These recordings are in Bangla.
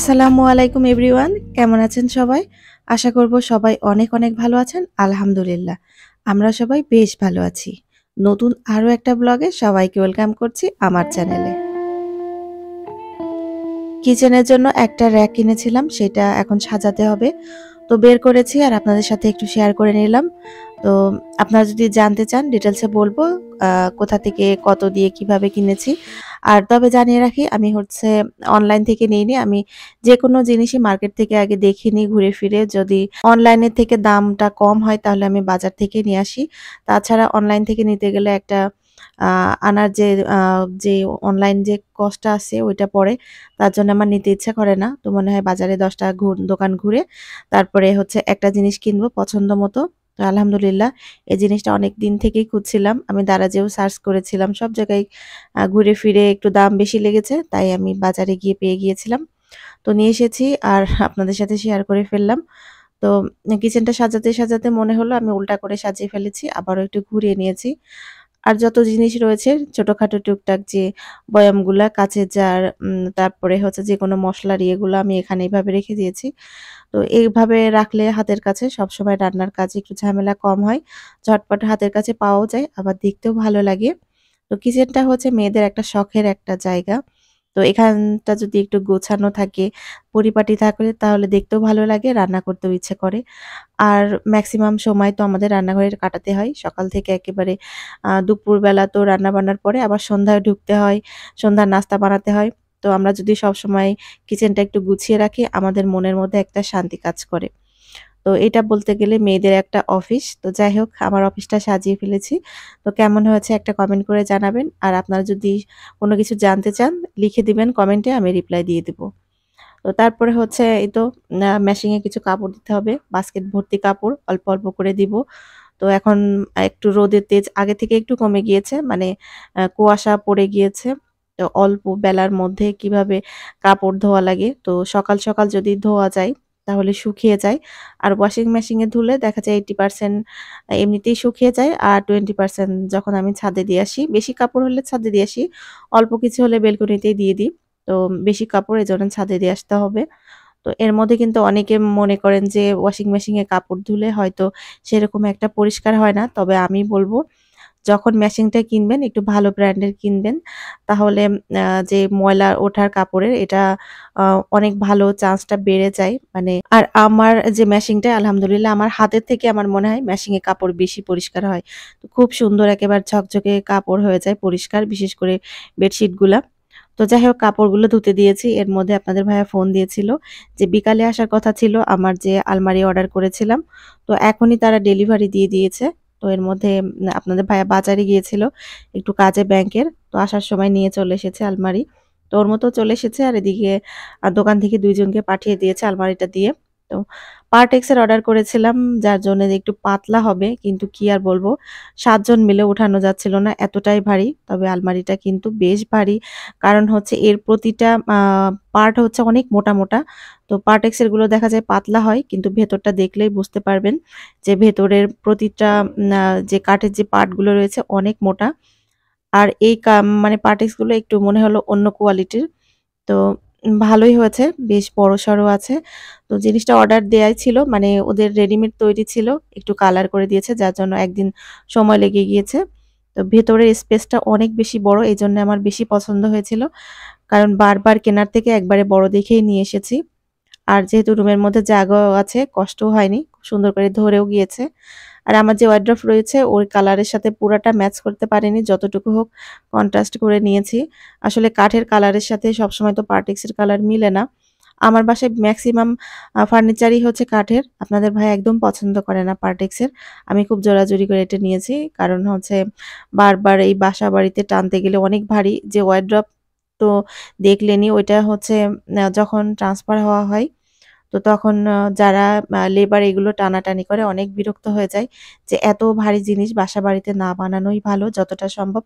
আসসালামু আলাইকুম এভরিওয়ান, কেমন আছেন সবাই? আশা করব সবাই অনেক অনেক ভালো আছেন। আলহামদুলিল্লাহ আমরা সবাই বেশ ভালো আছি। নতুন আরও একটা ব্লগে সবাইকে ওয়েলকাম করছি আমার চ্যানেলে। কিচেনের জন্য একটা র্যাক কিনেছিলাম, সেটা এখন সাজাতে হবে। তো বের করেছি আর আপনাদের সাথে একটু শেয়ার করে নিলাম। তো আপনারা যদি জানতে চান ডিটেলসে বলবো কোথা থেকে কত দিয়ে কিভাবে কিনেছি। আর তবে জানিয়ে রাখি আমি অনলাইন থেকে নিইনি। আমি যেকোনো জিনিসই মার্কেট থেকে আগে দেখে নিই ঘুরে ফিরে। যদি অনলাইনের থেকে দামটা কম হয় তাহলে আমি বাজার থেকে নিয়ে আসি। তাছাড়া অনলাইন থেকে নিতে গেলে একটা আ আনার যে অনলাইন যে কস্টটা আছে ওইটা পড়ে। তার জন্য আমার নিতে ইচ্ছা করে না। তো মনে হয় বাজারে ১০ টা দোকান ঘুরে তারপরে একটা জিনিস কিনবো পছন্দ মতো। তো আলহামদুলিল্লাহ এই জিনিসটা অনেক দিন থেকেই খুঁজছিলাম। আমি দারাজেও সার্চ করেছিলাম। সব জায়গায় ঘুরে ফিরে একটু দাম বেশি লেগেছে। তাই আমি বাজারে গিয়ে পেয়ে গিয়েছিলাম। তো নিয়ে এসেছি আর আপনাদের সাথে শেয়ার করে ফেললাম। তো কিচেনটা সাজাতে, সাজাতে মনে হলো আমি উল্টা করে সাজিয়ে ফেলেছি। আবারও একটু ঘুরিয়ে নিয়েছি। আর যত জিনিস রয়েছে ছোটখাটো টুকটাক যে বয়ামগুলা, কাঁচের জার, তারপরে যেকোনো মসলার ইয়েগুলো আমি এখানে এভাবে রেখে দিয়েছি। তো এইভাবে রাখলে হাতের কাছে সবসময় রান্নার কাজে একটু ঝামেলা কম হয়। ঝটপট হাতের কাছে পাওয়াও যায়, আবার দেখতেও ভালো লাগে। তো কিচেনটা মেয়েদের একটা শখের একটা জায়গা। তো এখানটা যদি একটু গোছানো থাকে, পরিপাটি থাকলে তাহলে দেখতেও ভালো লাগে, রান্না করতেও ইচ্ছে করে। আর মেক্সিমাম সময় তো আমাদের রান্নাঘরে কাটাতে হয়। সকাল থেকে একেবারে দুপুরবেলা তো রান্না-বান্নার পরে আবার সন্ধ্যায় ঢুকতে হয়, সন্ধ্যার নাস্তা বানাতে হয়। তো আমরা যদি সবসময় কিচেনটা একটু গুছিয়ে রাখি, আমাদের মনের মধ্যে একটা শান্তি কাজ করে। তো এটা বলতে গেলে মেয়েদের একটা অফিস। তো যাই হোক আমার অফিসটা সাজিয়ে ফেলেছি। তো কেমন হয়েছে একটা কমেন্ট করে জানাবেন। আর আপনারা যদি কোনো কিছু জানতে চান লিখে দিবেন কমেন্টে, আমি রিপ্লাই দিয়ে দিব। তো তারপরে এই তো মেশিং এ কিছু কাপড় দিতে হবে। বাস্কেট ভর্তি কাপড় অল্প, অল্প করে দিব। তো এখন একটু রোদের তেজ আগে থেকে একটু কমে গিয়েছে। মানে কুয়াশা পড়ে গিয়েছে। তো অল্প বেলার মধ্যে কিভাবে কাপড় ধোয়া লাগে। তো সকাল, সকাল যদি ধোয়া যায় তাহলে শুকিয়ে যায়। আর ওয়াশিং মেশিন এ ধুলে দেখা যায় 80% এমনিতেই শুকিয়ে যায়। আর 20% যখন আমি ছাদে দিয়ে আসি, বেশি কাপড় হলে ছাদে দিয়ে আসি। অল্প কিছু হলে বেলকনিতেই দিয়ে দিই। তো বেশি কাপড় এজন্য ছাদে দিয়ে আসতে হবে। তো এর মধ্যে কিন্তু অনেকে মনে করেন যে ওয়াশিং মেশিনে কাপড় ধুলে হয়তো সেরকম একটা পরিষ্কার হয় না। তবে আমি বলব যখন মেশিনটা কিনবেন একটু ভালো ব্র্যান্ডের কিনবেন। তাহলে যে ময়লা ওঠার কাপড়ের এটা আ অনেক ভালো চান্সটা বেড়ে যায়। আর আমার যে মেশিনটা আলহামদুলিল্লাহ আমার হাতের থেকে আমার মনে হয় মেশিনে কাপড় বেশি পরিষ্কার হয়। তো খুব সুন্দর একেবারে ঝকঝকে কাপড় হয়ে যায় পরিষ্কার, বিশেষ করে বেডশিটগুলা। তো যাই হোক কাপড়গুলো ধুতে দিয়েছি। এর মধ্যে আপনাদের ভাইয়া ফোন দিয়েছিল যে বিকালে আসার কথা ছিল আমার যে আলমারি অর্ডার করেছিলাম। তো এখনই তারা ডেলিভারি দিয়ে দিয়েছে। তো এর মধ্যে আপনাদের ভাইয়া বাজারে গিয়েছিল একটু কাজে ব্যাংকের। তো আসার সময় নিয়ে চলে এসেছে আলমারি। তো ওর মতো চলে এসেছে আর এদিকে দোকান থেকে ২ জনকে পাঠিয়ে দিয়েছে আলমারিটা দিয়ে। তো পার্টেক্স এর অর্ডার করেছিলাম যার জন্য একটু পাতলা হবে। কিন্তু কি আর বলব ৭ জন মিলে উঠানো যাচ্ছিল না, এতটাই ভারী। তবে আলমারিটা কিন্তু বেশ ভারী। কারণ এর প্রতিটা পার্ট অনেক মোটা, মোটা। তো পার্টেক্স এর গুলো দেখা যায় পাতলা হয় কিন্তু ভেতরটা দেখলেই বুঝতে পারবেন যে ভেতরের প্রতিটা যে কাঠের যে পার্ট গুলো রয়েছে অনেক মোটা। আর এই মানে পার্টেক্স গুলো একটু মনে হলো অন্য কোয়ালিটির। তো ভালোই হয়েছে, বেশ বড়সড় আছে। তো জিনিসটা অর্ডার দেয়াই ছিল, মানে ওদের রেডিমেড তৈরি ছিল। একটু কালার করে দিয়েছে যার জন্য একদিন সময় লেগে গিয়েছে। তো ভেতরের স্পেসটা অনেক বেশি বড়, এজন্য আমার বেশি পছন্দ হয়েছিল। কারণ বারবার কেনার থেকে একবারে বড় দেখেই নিয়ে এসেছি। আর যেহেতু রুমের মধ্যে জায়গাও আছে, কষ্টও হয়নি। খুব সুন্দর করে ধরেও গিয়েছে। আর আমার যে ওয়ারড্রোব রয়েছে ওই কালারের সাথে পুরাটা ম্যাচ করতে পারিনি। যতটুকু হোক কন্ট্রাস্ট করে নিয়েছি। আসলে কাঠের কালারের সাথে সবসময় তো পার্টেক্স এর কালার মিলে না। আমার বাসায় মেক্সিমাম ফার্নিচারই কাঠের। আপনাদের ভাই একদম পছন্দ করে না পার্টেক্স এর। আমি খুব জোরাজুরি করে এটা নিয়েছি। কারণ বারবার এই বাসাবাড়িতে টানতে গেলে অনেক ভারী। যে ওয়ারড্রোব তো দেখলেনই ওইটা যখন ট্রান্সফার হওয়া হয় তো তখন যারা লেবার এগুলো টানাটানি করে অনেক বিরক্ত হয়ে যায় যে এত ভারী জিনিস বাসাবাড়িতে না বানানোই ভালো। যতটা সম্ভব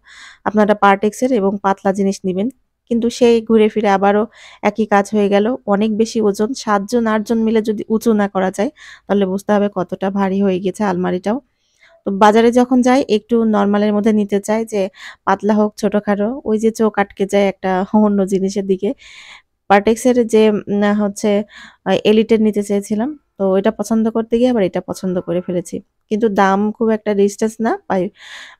আপনারা পার্টেক্স এর এবং পাতলা জিনিস নিবেন। কিন্তু সেই ঘুরে ফিরে আবারও একই কাজ হয়ে গেল। অনেক বেশি ওজন। ৭ জন ৮ জন মিলে যদি উঁচু না করা যায় তাহলে বুঝতে হবে কতটা ভারী হয়ে গেছে আলমারিটাও। তো বাজারে যখন যাই একটু নরমালের মধ্যে নিতে চাই যে পাতলা হোক ছোটখাটো। ওই যে চোখ আটকে যায় একটা অন্য জিনিসের দিকে। পার্টেক্সের যে হচ্ছে এলিটের নিতে চেয়েছিলাম। তো এটা পছন্দ করতে গিয়ে আবার এটা পছন্দ করে ফেলেছি। কিন্তু দাম খুব একটা ডিসটেন্স না,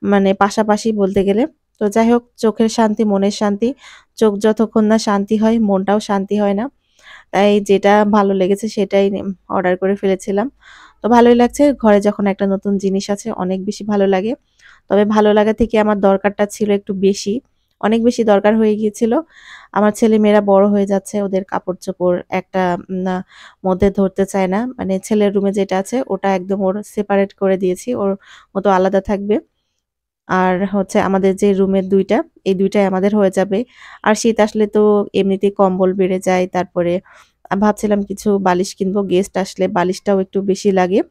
মানে পাশাপাশি বলতে গেলে। তো যাই হোক, চোখের শান্তি মনের শান্তি। চোখ যতক্ষণ না শান্তি হয় মনটাও শান্তি হয় না। তাই যেটা ভালো লেগেছে সেটাই অর্ডার করে ফেলেছিলাম। তো ভালোই লাগছে। ঘরে যখন একটা নতুন জিনিস আছে অনেক বেশি ভালো লাগে। তবে ভালো লাগা থেকে আমার দরকারটা ছিল একটু বেশি। অনেক বেশি দরকার হয়ে গিয়েছিল। আমার ছেলেমেয়েরা বড় হয়ে যাচ্ছে। ওদের কাপড়-চোপড় একটা না মধ্যে ধরতে চায় না। মানে ছেলের রুমে যেটা আছে ওটা একদম ওর সেপারেট করে দিয়েছি। ওর মতো আলাদা থাকবে। আর হচ্ছে আমাদের যে রুমের ২ টা, এই ২ টাই আমাদের হয়ে যাবে। আর শীত আসলে তো এমনিতেই কম্বল বেড়ে যায়। তারপরে ভাবছিলাম কিছু বালিশ কিনবো। গেস্ট আসলে বালিশটাও একটু বেশি লাগে।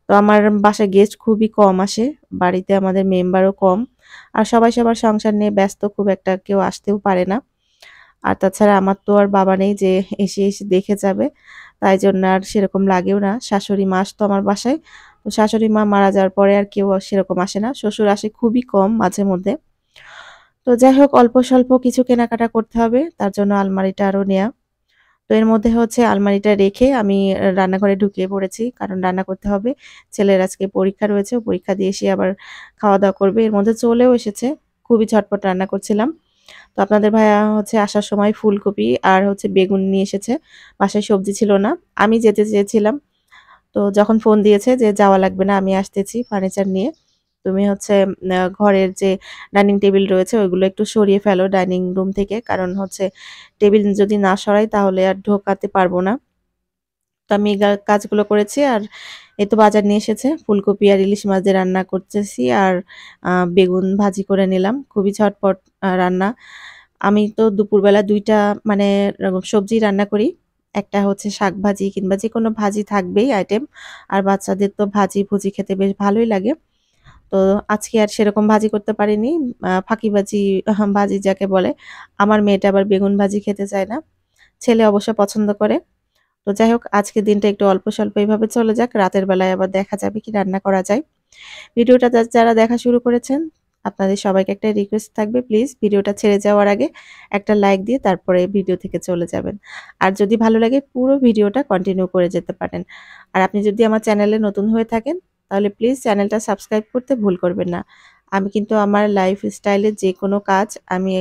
তো আমার বাসায় গেস্ট খুবই কম আসে। বাড়িতে আমাদের মেম্বারও কম। আর সবাই সবার সংসার নিয়ে ব্যস্ত, খুব একটা কেউ আসতেও পারে না। আর তাছাড়া আমার তো আর বাবা নেই যে এসে দেখে যাবে। তাই জন্য আর সেরকম লাগেও না। শাশুড়ি মা আসতো আমার বাসায়। তো শাশুড়ি মা মারা যাওয়ার পরে আর কেউ সেরকম আসে না। শ্বশুর আসে খুবই কম মাঝে মধ্যে। তো যাই হোক, অল্প স্বল্প কিছু কেনাকাটা করতে হবে। তার জন্য আলমারিটা আরো নেয়া। তো এর মধ্যে হচ্ছে আলমারিটা রেখে আমি রান্নাঘরে ঢুকিয়ে পড়েছি। কারণ রান্না করতে হবে। ছেলের আজকে পরীক্ষা রয়েছে। ও পরীক্ষা দিয়ে এসে আবার খাওয়া-দাওয়া করবে। এর মধ্যে চলেও এসেছে। খুবই ঝটপট রান্না করছিলাম। তো আপনাদের ভাইয়া হচ্ছে আসার সময় ফুলকপি আর হচ্ছে বেগুন নিয়ে এসেছে। বাসায় সবজি ছিল না। আমি যেতে চেয়েছিলাম। তো যখন ফোন দিয়েছে যে, "যাওয়া লাগবে না, আমি আসতেছি ফার্নিচার নিয়ে। তুমি হচ্ছে ঘরের যে ডাইনিং টেবিল রয়েছে ওইগুলো একটু সরিয়ে ফেলো ডাইনিং রুম থেকে। কারণ হচ্ছে টেবিল যদি না সরাই তাহলে আর ঢোকাতে পারবো না।" তো আমি কাজগুলো করেছি। আর এই তো বাজার নিয়ে এসেছে। ফুলকপি আর ইলিশ মাছ দিয়ে রান্না করতেছি। আর বেগুন ভাজি করে নিলাম। খুবই ঝটপট রান্না। আমি তো দুপুরবেলা ২ টা মানে সবজি রান্না করি। একটা হচ্ছে শাক ভাজি কিংবা যেকোনো ভাজি থাকবেই আইটেম। আর বাচ্চাদের তো ভাজি-ভুজি খেতে বেশ ভালোই লাগে। তো আজকে আর সেরকম ভাজি করতে পারিনি। ফাঁকিবাজি ভাজি যাকে বলে। আমার মেয়েটা আবার বেগুন ভাজি খেতে চায় না। ছেলে অবশ্য পছন্দ করে। তো যাই হোক, আজকের দিনটা একটু অল্প-স্বল্প এভাবে চলে যাক। রাতের বেলায় আবার দেখা যাবে কি রান্না করা যায়। ভিডিওটা যারা দেখা শুরু করেছেন, আপনাদের সবাইকে একটা রিকোয়েস্ট থাকবে, প্লিজ ভিডিওটা ছেড়ে যাওয়ার আগে একটা লাইক দিয়ে তারপরে ভিডিও থেকে চলে যাবেন। আর যদি ভালো লাগে পুরো ভিডিওটা কন্টিনিউ করে যেতে পারেন। আর আপনি যদি আমার চ্যানেলে নতুন হয়ে থাকেন, তাহলে প্লিজ চ্যানেলটা সাবস্ক্রাইব করতে ভুল করবেন না। আমি কিন্তু আমার লাইফস্টাইলের যেকোনো কাজ আমি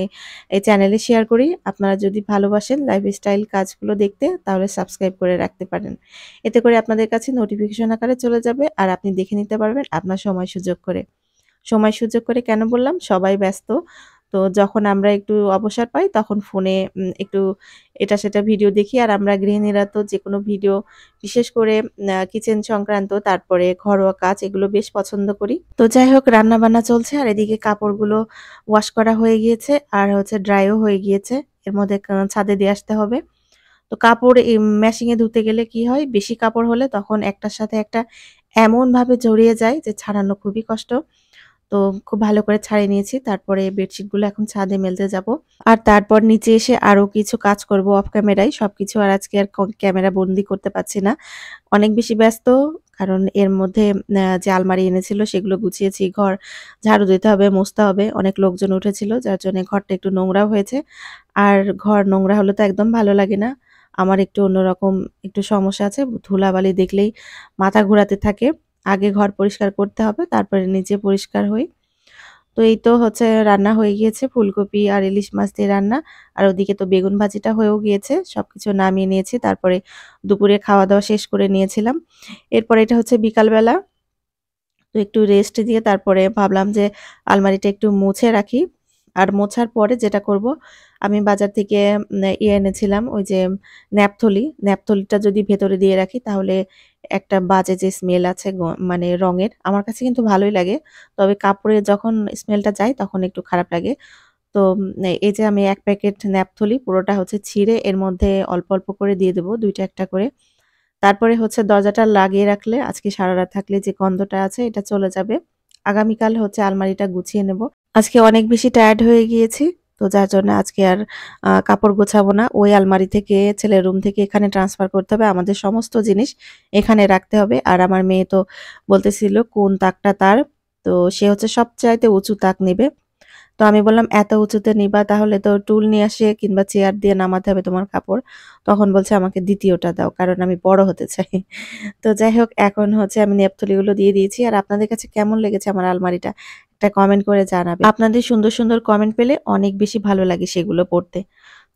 এই চ্যানেলে শেয়ার করি। আপনারা যদি ভালোবাসেন লাইফস্টাইল কাজগুলো দেখতে, তাহলে সাবস্ক্রাইব করে রাখতে পারেন। এতে করে আপনাদের কাছে নোটিফিকেশন আকারে চলে যাবে আর আপনি দেখে নিতে পারবেন আপনার সময় সুযোগ করে। সময় সুযোগ করে কেন বললাম? সবাই ব্যস্ত। তো যখন আমরা একটু অবসর পাই তখন ফোনে একটু এটা সেটা ভিডিও দেখি। আর আমরা গৃহিণীরা তো যেকোনো ভিডিও, বিশেষ করে কিচেন সংক্রান্ত, তারপরে ঘরোয়া কাজ এগুলো বেশ পছন্দ করি। তো যাই হোক, রান্না-বান্না চলছে আর এদিকে কাপড়গুলো ওয়াশ করা হয়ে গিয়েছে আর হচ্ছে ড্রাইও হয়ে গিয়েছে। এর মধ্যে ছাদে দিয়ে আসতে হবে। তো কাপড় মেশিং এ ধুতে গেলে কি হয়? বেশি কাপড় হলে তখন একটার সাথে একটা এমনভাবে জড়িয়ে যায় যে ছাড়ানো খুবই কষ্ট। তো খুব ভালো করে ছাড়িয়ে নিয়েছি। তারপরে বেডশিটগুলো এখন ছাদে মেলতে যাব। আর তারপর নিচে এসে আরো কিছু কাজ করব অফ ক্যামেরায়। সবকিছু আর আজকে আর ক্যামেরা বন্দি করতে পারছি না। অনেক বেশি ব্যস্ত। কারণ এর মধ্যে যে আলমারি এনেছিল সেগুলো গুছিয়েছি। ঘর ঝাড়ু দিতে হবে, মুছতে হবে। অনেক লোকজন উঠেছিল যার জন্য ঘরটা একটু নোংরাও হয়েছে। আর ঘর নোংরা হলে তো একদম ভালো লাগে না। আমার একটু অন্যরকম একটু সমস্যা আছে। ধুলাবালি দেখলেই মাথা ঘোরাতে থাকে। আগে ঘর পরিষ্কার করতে হবে, তারপরে নিজে পরিষ্কার হই। তো এই তো হচ্ছে রান্না হয়ে গিয়েছে, ফুলকপি আর ইলিশ মাছ দিয়ে রান্না। আর ওদিকে তো বেগুন ভাজিটা হয়েও গিয়েছে। সবকিছু নামিয়ে নিয়েছি। তারপরে দুপুরে খাওয়া-দাওয়া শেষ করে নিয়েছিলাম। এরপরে এটা হচ্ছে বিকালবেলা। তো একটু রেস্ট দিয়ে তারপরে ভাবলাম যে আলমারিটা একটু মুছে রাখি। আর মোছার পরে যেটা করব, আমি বাজার থেকে এনেছিলাম ওই যে ন্যাপথলি। ন্যাপথলিটা যদি ভেতরে দিয়ে রাখি তাহলে একটা বাজে যে স্মেল আছে মানে রঙের, আমার কাছে কিন্তু ভালোই লাগে। তবে কাপড়ে যখন স্মেলটা যায় তখন একটু খারাপ লাগে। তো এই যে আমি ১ প্যাকেট ন্যাপথলি পুরোটা হচ্ছে ছিঁড়ে এর মধ্যে অল্প, অল্প করে দিয়ে দেব ২ টা ১ টা করে। তারপরে হচ্ছে দরজাটা লাগিয়ে রাখলে আজকে সারারাত থাকলে যে গন্ধটা আছে এটা চলে যাবে। আগামীকাল হচ্ছে আলমারিটা গুছিয়ে নেব। আজকে অনেক বেশি টায়ার্ড হয়ে গিয়েছি। তো যার জন্য আজকে আর কাপড় গোছাবো না। ওই আলমারি থেকে ছেলের রুম থেকে এখানে ট্রান্সফার করতে হবে। আমাদের সমস্ত জিনিস এখানে রাখতে হবে। আর আমার মেয়ে তো বলতেছিল কোন তাকটা তার। তো সে হচ্ছে সবচাইতে উঁচু তাক নিবে। তো আমি বললাম, "এত উঁচুতে নিবা তাহলে তো টুল নিয়ে আসে কিংবা চেয়ার দিয়ে নামাতে হবে তোমার কাপড়।" তখন বলছে, "আমাকে ২য় টা দাও। কারণ আমি বড় হতে চাই।" তো যাই হোক এখন হচ্ছে আমি নেপথলিগুলো দিয়ে দিয়েছি। আর আপনাদের কাছে কেমন লেগেছে আমার আলমারিটা একটা কমেন্ট করে জানাবেন। আপনাদের সুন্দর, সুন্দর কমেন্ট পেলে অনেক বেশি ভালো লাগে সেগুলো পড়তে।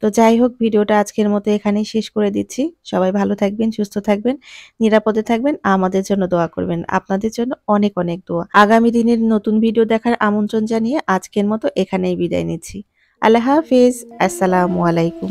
তো যাই হোক ভিডিওটা আজকের মতো এখানেই শেষ করে দিচ্ছি। সবাই ভালো থাকবেন, সুস্থ থাকবেন, নিরাপদে থাকবেন। আমাদের জন্য দোয়া করবেন। আপনাদের জন্য অনেক, অনেক দোয়া। আগামী দিনের নতুন ভিডিও দেখার আমন্ত্রণ জানিয়ে আজকের মতো এখানেই বিদায় নিচ্ছি। আল্লাহ হাফেজ। আসসালামু আলাইকুম।